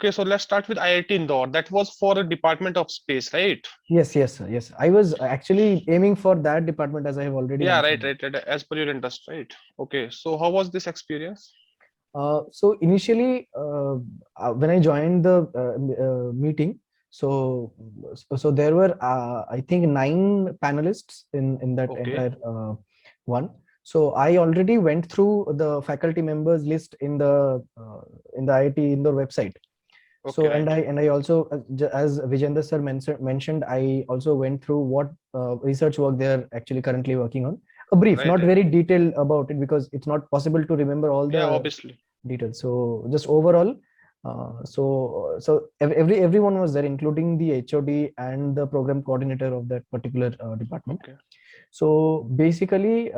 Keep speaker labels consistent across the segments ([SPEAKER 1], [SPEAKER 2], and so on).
[SPEAKER 1] Okay, so let's start with IIT Indore. That was for a Department of Space, right?
[SPEAKER 2] Yes, yes, sir. Yes, I was actually aiming for that department, as I have already
[SPEAKER 1] Yeah, right,
[SPEAKER 2] mentioned.
[SPEAKER 1] right, right. As per your interest, right? Okay, so how was this experience?
[SPEAKER 2] So initially, when I joined the meeting, so there were I think 9 panelists in that
[SPEAKER 1] Okay,
[SPEAKER 2] entire one. So I already went through the faculty members list in the IIT Indore website.
[SPEAKER 1] okay,
[SPEAKER 2] So
[SPEAKER 1] right,
[SPEAKER 2] and I also, as Vijender sir mentioned, I also went through what research work they are actually currently working on. A brief,
[SPEAKER 1] right,
[SPEAKER 2] not
[SPEAKER 1] right.
[SPEAKER 2] very detailed about it, because it's not possible to remember all
[SPEAKER 1] Yeah,
[SPEAKER 2] the
[SPEAKER 1] obviously.
[SPEAKER 2] details. So just overall, everyone was there, including the HOD and the program coordinator of that particular department.
[SPEAKER 1] Okay,
[SPEAKER 2] So basically,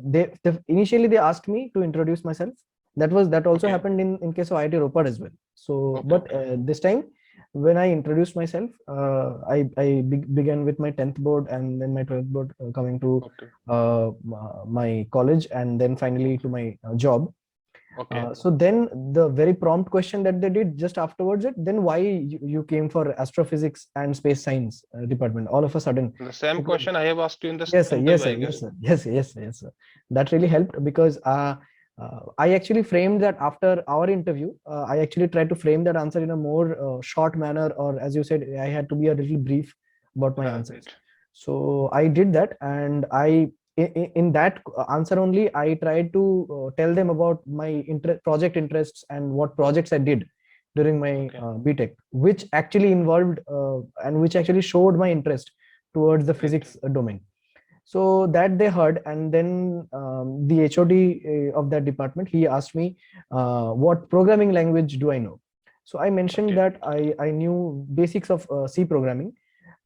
[SPEAKER 2] they initially they asked me to introduce myself. That also
[SPEAKER 1] okay,
[SPEAKER 2] happened in case of IIT Ropar as well. So,
[SPEAKER 1] okay,
[SPEAKER 2] but
[SPEAKER 1] okay,
[SPEAKER 2] this time when I introduced myself, I began with my 10th board and then my 12th board, coming to
[SPEAKER 1] okay,
[SPEAKER 2] my college, and then finally to
[SPEAKER 1] okay,
[SPEAKER 2] my job.
[SPEAKER 1] okay,
[SPEAKER 2] So then the very prompt question that they did just afterwards, it then why you came for astrophysics and space science department all of a sudden.
[SPEAKER 1] the same
[SPEAKER 2] Okay.
[SPEAKER 1] question I have asked you in this
[SPEAKER 2] Yes, sir.
[SPEAKER 1] interview,
[SPEAKER 2] Yes, sir.
[SPEAKER 1] I
[SPEAKER 2] Yes,
[SPEAKER 1] guess.
[SPEAKER 2] sir. Yes, yes, yes, sir. That really helped because I actually framed that after our interview. I actually tried to frame that answer in a more short manner, or as you said, I had to be a little brief about my
[SPEAKER 1] Yeah,
[SPEAKER 2] answers.
[SPEAKER 1] right.
[SPEAKER 2] So I did that, and in that answer only, I tried to tell them about my project interests and what projects I did during my
[SPEAKER 1] Okay,
[SPEAKER 2] BTech, which actually involved and which actually showed my interest towards the
[SPEAKER 1] right.
[SPEAKER 2] physics domain. So that they heard, and then the HOD of that department, he asked me what programming language do I know. So I mentioned
[SPEAKER 1] Okay,
[SPEAKER 2] that I knew basics of C programming.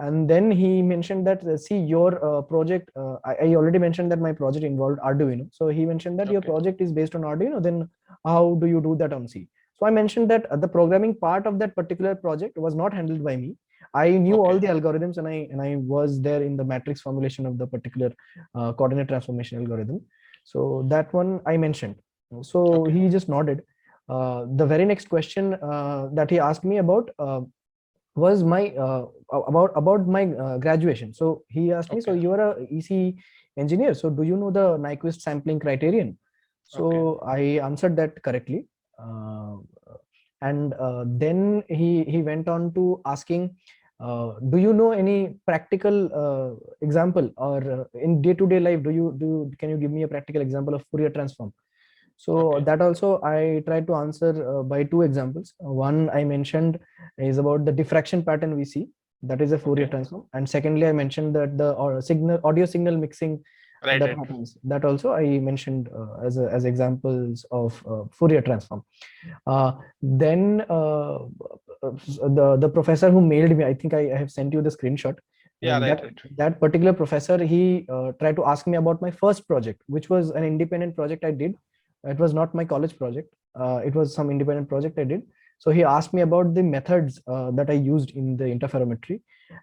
[SPEAKER 2] And then he mentioned that, see, your project, I already mentioned that my project involved Arduino. So he mentioned that your
[SPEAKER 1] okay,
[SPEAKER 2] project is based on Arduino, then how do you do that on C? So I mentioned that the programming part of that particular project was not handled by me. I knew all
[SPEAKER 1] okay,
[SPEAKER 2] the algorithms, and I was there in the matrix formulation of the particular coordinate transformation algorithm. So that one I mentioned. So
[SPEAKER 1] okay,
[SPEAKER 2] he just nodded. The very next question that he asked me about was my about my graduation. So he asked me, so
[SPEAKER 1] okay,
[SPEAKER 2] you are a EC engineer, so do you know the Nyquist sampling criterion?
[SPEAKER 1] okay,
[SPEAKER 2] So I answered that correctly. uh, and then he went on to asking, do you know any practical example, or in day to day life, can you give me a practical example of Fourier transform? So
[SPEAKER 1] okay,
[SPEAKER 2] that also I tried to answer by two examples. One I mentioned is about the diffraction pattern we see, that is a Fourier
[SPEAKER 1] okay.
[SPEAKER 2] transform. And secondly, I mentioned that the audio signal mixing
[SPEAKER 1] Right,
[SPEAKER 2] that
[SPEAKER 1] right.
[SPEAKER 2] happens. That also I mentioned as examples of Fourier transform. Then the professor who mailed me, I think I have sent you the screenshot.
[SPEAKER 1] Yeah, right,
[SPEAKER 2] That
[SPEAKER 1] right.
[SPEAKER 2] that particular professor, he tried to ask me about my first project, which was an independent project I did. It was not my college project. It was some independent project I did. So he asked me about the methods that I used in the interferometry,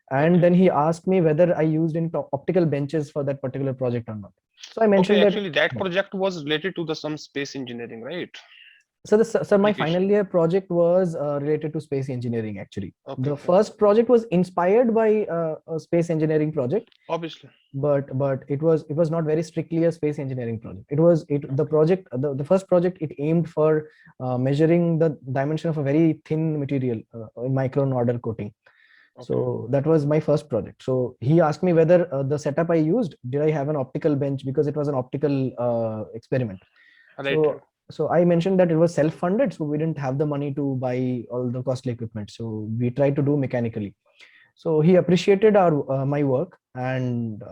[SPEAKER 2] and
[SPEAKER 1] Okay.
[SPEAKER 2] then he asked me whether I used any optical benches for that particular project or not. So I
[SPEAKER 1] Okay,
[SPEAKER 2] mentioned that.
[SPEAKER 1] actually, that
[SPEAKER 2] Yeah.
[SPEAKER 1] project was related to the some space engineering, right?
[SPEAKER 2] So my final
[SPEAKER 1] Application.
[SPEAKER 2] year project was related to space engineering. Actually,
[SPEAKER 1] Okay,
[SPEAKER 2] the
[SPEAKER 1] okay.
[SPEAKER 2] first project was inspired by a space engineering project,
[SPEAKER 1] Obviously.
[SPEAKER 2] but it was not very strictly a space engineering project. It was it the
[SPEAKER 1] Okay,
[SPEAKER 2] project the first project, it aimed for measuring the dimension of a very thin material in micron order coating.
[SPEAKER 1] okay.
[SPEAKER 2] So that was my first project. So he asked me whether the setup I used, did I have an optical bench, because it was an optical experiment.
[SPEAKER 1] Right, right.
[SPEAKER 2] So I mentioned that it was self-funded, so we didn't have the money to buy all the costly equipment. So we tried to do mechanically. So he appreciated our my work, and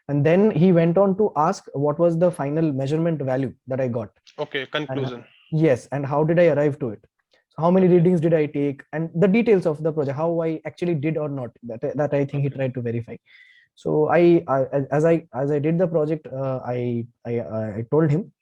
[SPEAKER 2] then he went on to ask what was the final measurement value that I got,
[SPEAKER 1] Okay,
[SPEAKER 2] and
[SPEAKER 1] conclusion.
[SPEAKER 2] yes, and how did I arrive to it. So how many
[SPEAKER 1] Okay,
[SPEAKER 2] readings did I take, and the details of the project, how I actually did or not. That I think he
[SPEAKER 1] okay,
[SPEAKER 2] tried to verify. So as I did the project, I told him,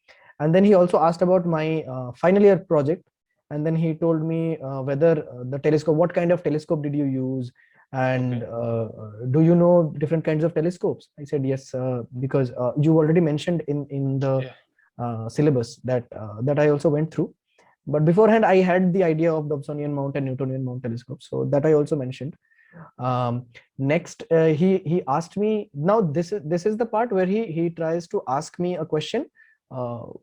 [SPEAKER 2] and then he also asked about my final year project, and then he told me whether the telescope, what kind of telescope did you use, and
[SPEAKER 1] okay.
[SPEAKER 2] do you know different kinds of telescopes? I said yes, because you already mentioned in the
[SPEAKER 1] Yeah.
[SPEAKER 2] syllabus that I also went through. But beforehand, I had the idea of Dobsonian mount and Newtonian mount telescopes, so that I also mentioned. Next, he asked me. Now this is the part where he tries to ask me a question,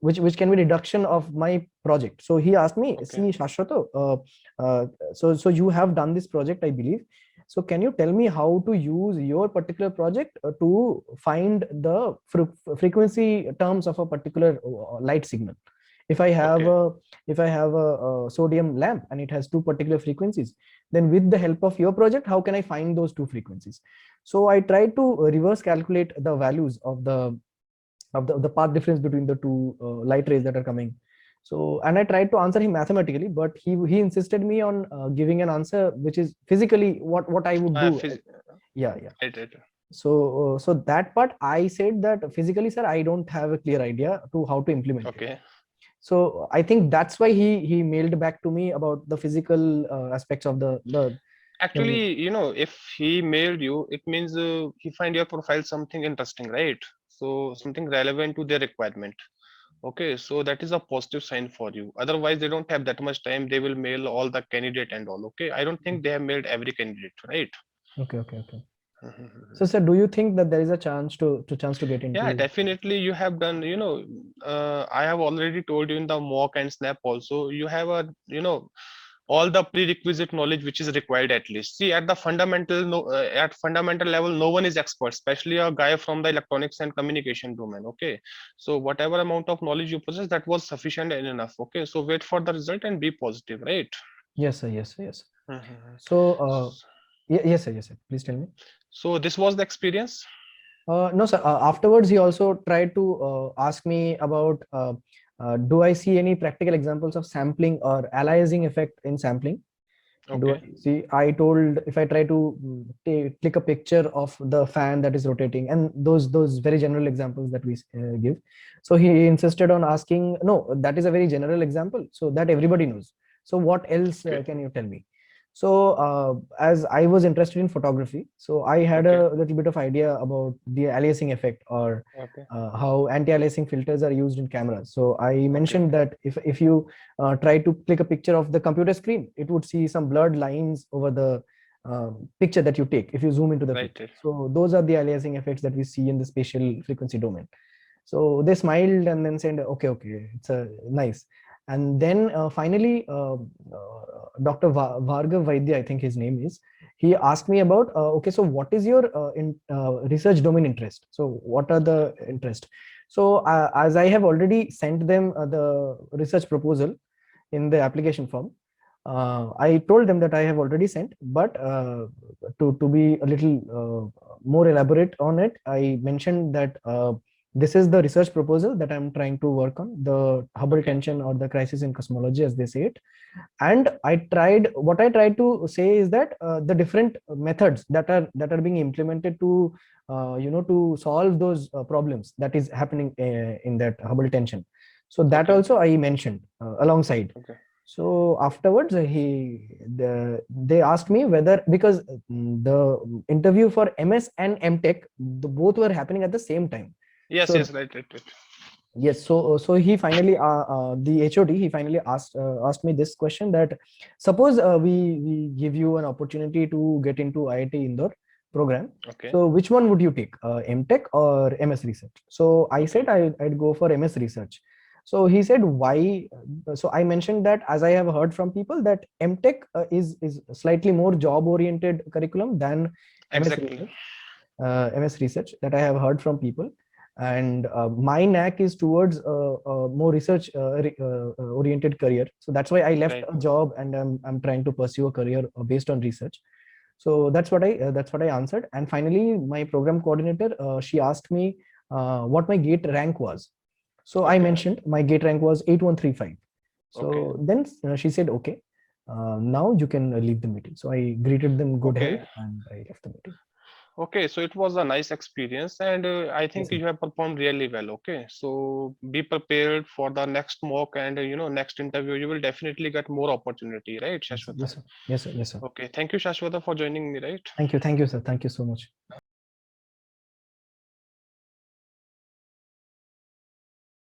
[SPEAKER 2] which can be reduction of my project. So he asked me,
[SPEAKER 1] Okay.
[SPEAKER 2] see, Shashwato, so you have done this project, I believe. So can you tell me how to use your particular project to find the frequency terms of a particular light signal? If I have
[SPEAKER 1] Okay.
[SPEAKER 2] a sodium lamp and it has two particular frequencies, then with the help of your project, how can I find those two frequencies? So I tried to reverse calculate the values of the path difference between the two light rays that are coming. So, and I tried to answer him mathematically, but he insisted me on giving an answer which is physically what I would do.
[SPEAKER 1] Phys-
[SPEAKER 2] Yeah, yeah.
[SPEAKER 1] right, right.
[SPEAKER 2] So that part I said that physically, sir, I don't have a clear idea to how to implement it.
[SPEAKER 1] Okay.
[SPEAKER 2] So I think that's why he mailed back to me about the physical aspects of the
[SPEAKER 1] Actually, if he mailed you, it means he find your profile something interesting, right? So something relevant to their requirement. Okay, so that is a positive sign for you. Otherwise, they don't have that much time. They will mail all the candidate and all. Okay, I don't think they have mailed every candidate, right?
[SPEAKER 2] okay. So sir, do you think that there is a chance to get
[SPEAKER 1] Yeah,
[SPEAKER 2] into?
[SPEAKER 1] definitely. You have done. I have already told you in the mock and snap also. You have all the prerequisite knowledge which is required at least. See, at the fundamental no, at fundamental level, no one is expert, especially a guy from the electronics and communication domain. Okay, so whatever amount of knowledge you possess, that was sufficient and enough. Okay, so wait for the result and be positive, right?
[SPEAKER 2] Yes sir, yes sir, yes.
[SPEAKER 1] Mhm.
[SPEAKER 2] So yes sir, please tell me.
[SPEAKER 1] So this was the experience.
[SPEAKER 2] No sir, afterwards he also tried to ask me about do I see any practical examples of sampling or aliasing effect in sampling? Do I
[SPEAKER 1] Okay,
[SPEAKER 2] see? I told if I try to click a picture of the fan that is rotating, and those very general examples that we give. So he insisted on asking, no, that is a very general example, so that everybody knows. So what else
[SPEAKER 1] okay,
[SPEAKER 2] can you tell me? So as I was interested in photography, so I had
[SPEAKER 1] okay,
[SPEAKER 2] a little bit of idea about the aliasing effect or
[SPEAKER 1] okay,
[SPEAKER 2] how anti-aliasing filters are used in cameras. So I
[SPEAKER 1] okay,
[SPEAKER 2] mentioned
[SPEAKER 1] okay.
[SPEAKER 2] that if you try to click a picture of the computer screen, it would see some blurred lines over the picture that you take if you zoom into the
[SPEAKER 1] Right,
[SPEAKER 2] picture.
[SPEAKER 1] right.
[SPEAKER 2] So those are the aliasing effects that we see in the spatial frequency domain. So they smiled and then said, okay, it's a nice. And then finally, Dr. Vargav Vaidya, I think his name is, he asked me about, okay, so what is your research domain interest? So what are the interest? So as I have already sent them the research proposal in the application form, I told them that I have already sent, but to be a little more elaborate on it, I mentioned that this is the research proposal that I'm trying to work on, the Hubble
[SPEAKER 1] Okay,
[SPEAKER 2] tension or the crisis in cosmology, as they say it. And what I tried to say is that the different methods that are being implemented to to solve those problems that is happening in that Hubble tension. So that
[SPEAKER 1] okay,
[SPEAKER 2] also I mentioned alongside.
[SPEAKER 1] okay.
[SPEAKER 2] So afterwards, they asked me whether, because the interview for MS and MTech, both were happening at the same time.
[SPEAKER 1] Yes,
[SPEAKER 2] So
[SPEAKER 1] yes, right, right, right.
[SPEAKER 2] yes, so he finally the HOD, he finally asked me this question, that suppose we give you an opportunity to get into IIT Indore program.
[SPEAKER 1] Okay,
[SPEAKER 2] So which one would you take, MTech or MS Research? So I
[SPEAKER 1] okay,
[SPEAKER 2] said I'd go for MS Research. So he said why? So I mentioned that as I have heard from people that MTech is slightly more job oriented curriculum than MS
[SPEAKER 1] exactly.
[SPEAKER 2] Research. MS Research, that I have heard from people, and my knack is towards a more research oriented career. So that's why I left
[SPEAKER 1] Right.
[SPEAKER 2] a job and I'm trying to pursue a career based on research. So that's what I answered. And finally, my program coordinator, she asked me what my gate rank was. So I
[SPEAKER 1] Okay,
[SPEAKER 2] mentioned my gate rank was 8135.
[SPEAKER 1] okay,
[SPEAKER 2] So then she said, okay, now you can leave the meeting. So I greeted them good health
[SPEAKER 1] okay,
[SPEAKER 2] and I left the meeting.
[SPEAKER 1] okay. So it was a nice experience, and I
[SPEAKER 2] Yes,
[SPEAKER 1] think
[SPEAKER 2] sir.
[SPEAKER 1] you have performed really well. Okay, so be prepared for the next mock and next interview. You will definitely get more opportunity, right,
[SPEAKER 2] Yes, sir.
[SPEAKER 1] Shashwata?
[SPEAKER 2] Yes, sir. Yes, sir. Yes, sir.
[SPEAKER 1] Okay, thank you, Shashwata, for joining me, right?
[SPEAKER 2] Thank you, sir. Thank you so much.